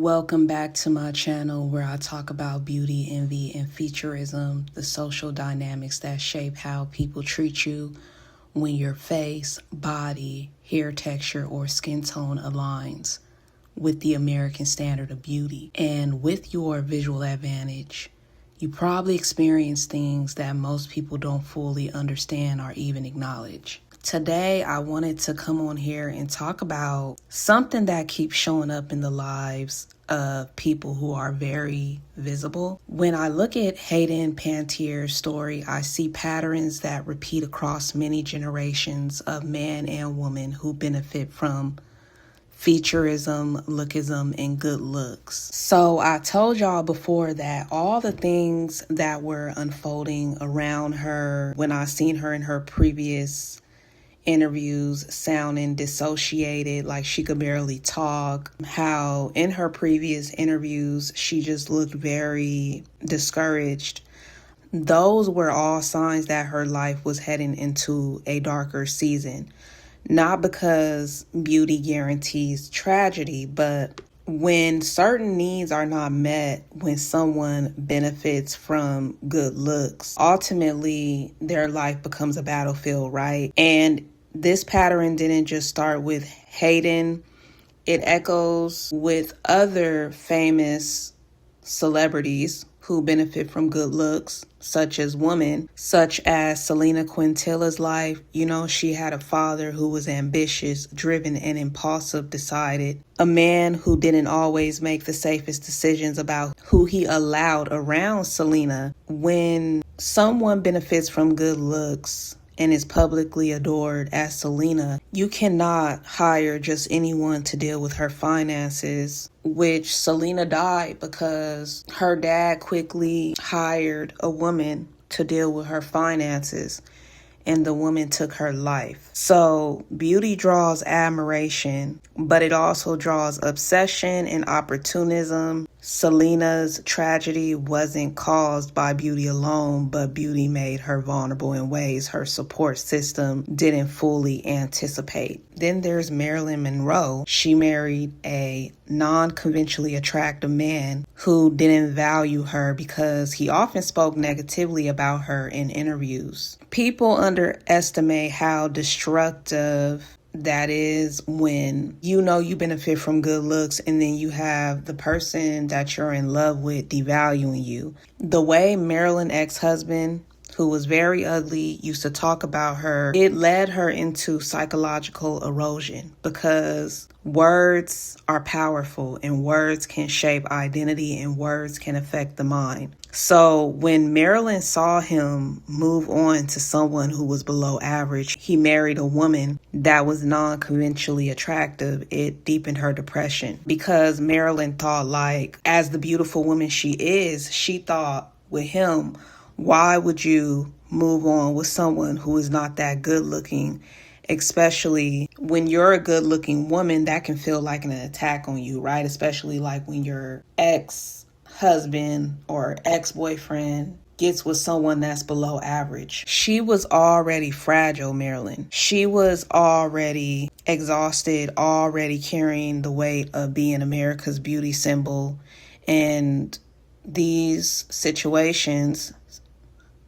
Welcome back to my channel where I talk about beauty, envy, and featurism, the social dynamics that shape how people treat you when your face, body, hair texture, or skin tone aligns with the American standard of beauty. And with your visual advantage, you probably experience things that most people don't fully understand or even acknowledge. Today, I wanted to come on here and talk about something that keeps showing up in the lives of people who are very visible. When I look at Hayden Panettiere's story, I see patterns that repeat across many generations of man and woman who benefit from featurism, lookism, and good looks. So I told y'all before that all the things that were unfolding around her when I seen her in her previous interviews sounding dissociated, like she could barely talk, how in her previous interviews she just looked very discouraged. Those were all signs that her life was heading into a darker season. Not because beauty guarantees tragedy, but when certain needs are not met, when someone benefits from good looks, ultimately their life becomes a battlefield, right? And this pattern didn't just start with Hayden. It echoes with other famous celebrities who benefit from good looks, such as women, such as Selena Quintella's life. You know, she had a father who was ambitious, driven, and impulsive, decided. A man who didn't always make the safest decisions about who he allowed around Selena. When someone benefits from good looks and is publicly adored as Selena, you cannot hire just anyone to deal with her finances, which Selena died because her dad quickly hired a woman to deal with her finances, and the woman took her life. So beauty draws admiration, but it also draws obsession and opportunism. Selena's tragedy wasn't caused by beauty alone, but beauty made her vulnerable in ways her support system didn't fully anticipate. Then there's Marilyn Monroe. She married a non-conventionally attractive man who didn't value her because he often spoke negatively about her in interviews. People underestimate how destructive that is when you know you benefit from good looks and then you have the person that you're in love with devaluing you. The way Marilyn's ex-husband, who was very ugly, used to talk about her, it led her into psychological erosion because words are powerful and words can shape identity and words can affect the mind. So when Marilyn saw him move on to someone who was below average, he married a woman that was non-conventionally attractive. It deepened her depression because Marilyn thought, like, as the beautiful woman she is, she thought with him, why would you move on with someone who is not that good looking? Especially when you're a good looking woman, that can feel like an attack on you, right? Especially like when your ex-husband or ex-boyfriend gets with someone that's below average. She was already fragile, Marilyn. She was already exhausted, already carrying the weight of being America's beauty symbol. And these situations,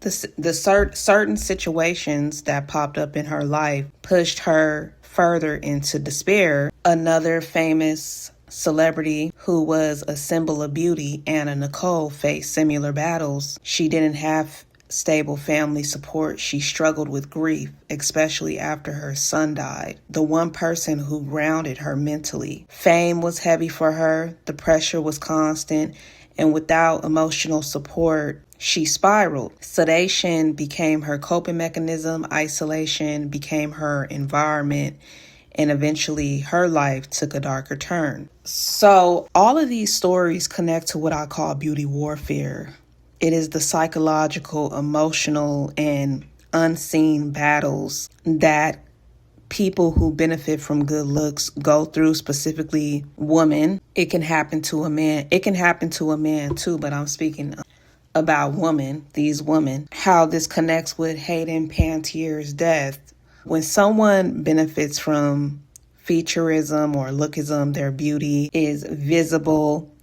certain situations that popped up in her life pushed her further into despair. Another famous celebrity who was a symbol of beauty, Anna Nicole, faced similar battles. She didn't have stable family support. She struggled with grief, especially after her son died, the one person who grounded her mentally. Fame was heavy for her. The pressure was constant. And without emotional support, she spiraled. Sedation became her coping mechanism. Isolation became her environment. And eventually her life took a darker turn. So all of these stories connect to what I call beauty warfare. It is the psychological, emotional, and unseen battles that people who benefit from good looks go through, specifically women. It can happen to a man. It can happen to a man too, but I'm speaking about women, these women, how this connects with Hayden Panettiere's death. When someone benefits from featurism or lookism, their beauty is visible.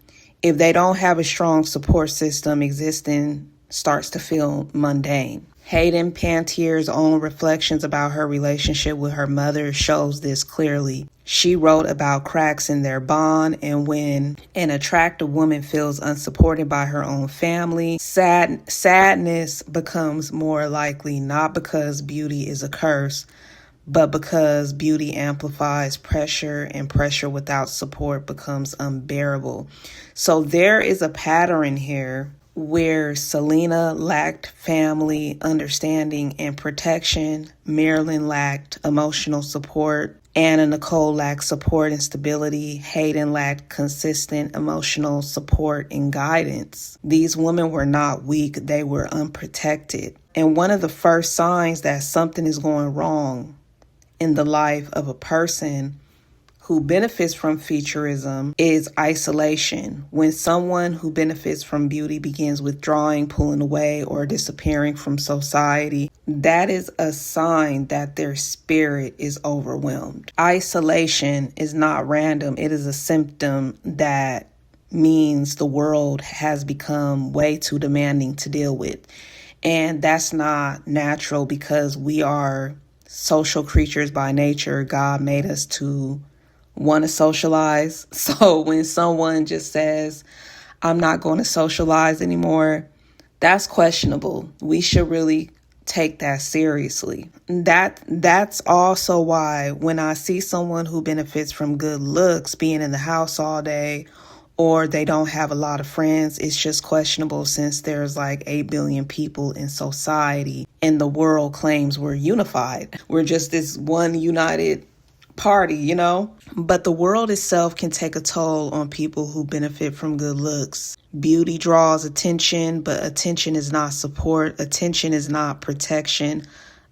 If they don't have a strong support system, existing starts to feel mundane. Hayden Panettiere own reflections about her relationship with her mother shows this clearly. She wrote about cracks in their bond, and when an attractive woman feels unsupported by her own family, sadness becomes more likely, not because beauty is a curse, but because beauty amplifies pressure, and pressure without support becomes unbearable. So there is a pattern here where Selena lacked family understanding and protection, Marilyn lacked emotional support, Anna Nicole lacked support and stability, Hayden lacked consistent emotional support and guidance. These women were not weak, they were unprotected. And one of the first signs that something is going wrong in the life of a person who benefits from featurism is isolation. When someone who benefits from beauty begins withdrawing, pulling away, or disappearing from society, that is a sign that their spirit is overwhelmed. Isolation is not random. It is a symptom that means the world has become way too demanding to deal with. And that's not natural because we are social creatures by nature. God made us to want to socialize. So when someone just says, I'm not going to socialize anymore, that's questionable. We should really take that seriously. That's also why when I see someone who benefits from good looks being in the house all day, or they don't have a lot of friends, it's just questionable since there's like 8 billion people in society and the world claims we're unified. We're just this one united party, you know? But the world itself can take a toll on people who benefit from good looks. Beauty draws attention, but attention is not support. Attention is not protection.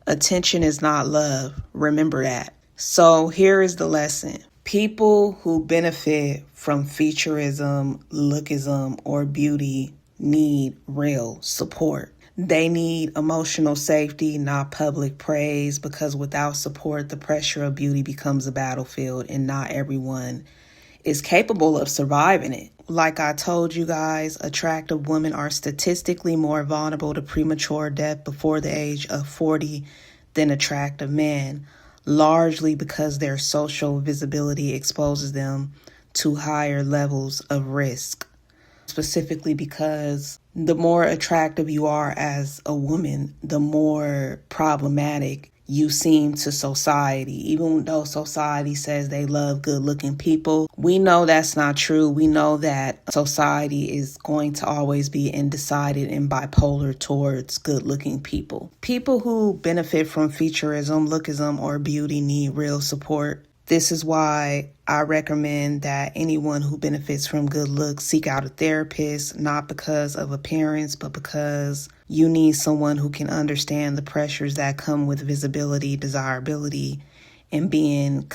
Attention is not love. Remember that. So here is the lesson. People who benefit from featurism, lookism, or beauty need real support. They need emotional safety, not public praise, because without support, the pressure of beauty becomes a battlefield and not everyone is capable of surviving it. Like I told you guys, attractive women are statistically more vulnerable to premature death before the age of 40 than attractive men, largely because their social visibility exposes them to higher levels of risk. Specifically because the more attractive you are as a woman, the more problematic you seem to society. Even though society says they love good-looking people, we know that's not true. We know that society is going to always be undecided and bipolar towards good-looking people. People who benefit from featurism, lookism, or beauty need real support. This is why I recommend that anyone who benefits from good looks seek out a therapist, not because of appearance, but because you need someone who can understand the pressures that come with visibility, desirability, and being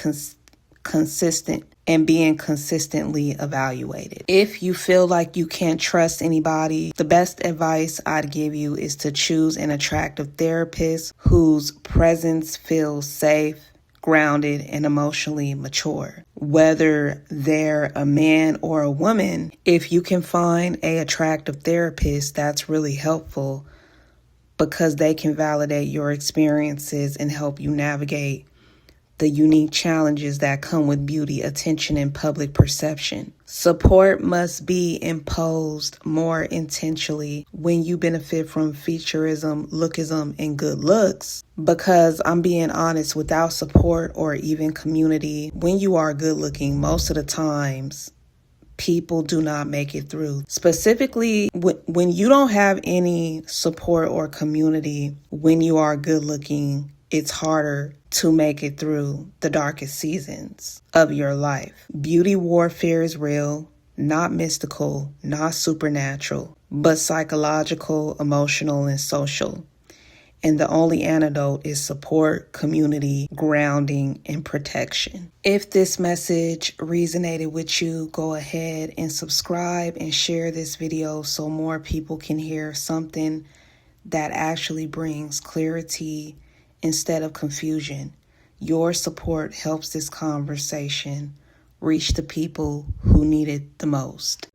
consistent and being consistently evaluated. If you feel like you can't trust anybody, the best advice I'd give you is to choose an attractive therapist whose presence feels safe, grounded, and emotionally mature. Whether they're a man or a woman, if you can find an attractive therapist, that's really helpful because they can validate your experiences and help you navigate the unique challenges that come with beauty, attention, and public perception. Support must be imposed more intentionally when you benefit from featurism, lookism, and good looks. Because I'm being honest, without support or even community, when you are good looking, most of the times people do not make it through. Specifically, when you don't have any support or community, when you are good looking, it's harder to make it through the darkest seasons of your life. Beauty warfare is real, not mystical, not supernatural, but psychological, emotional, and social. And the only antidote is support, community, grounding, and protection. If this message resonated with you, go ahead and subscribe and share this video so more people can hear something that actually brings clarity instead of confusion. Your support helps this conversation reach the people who need it the most.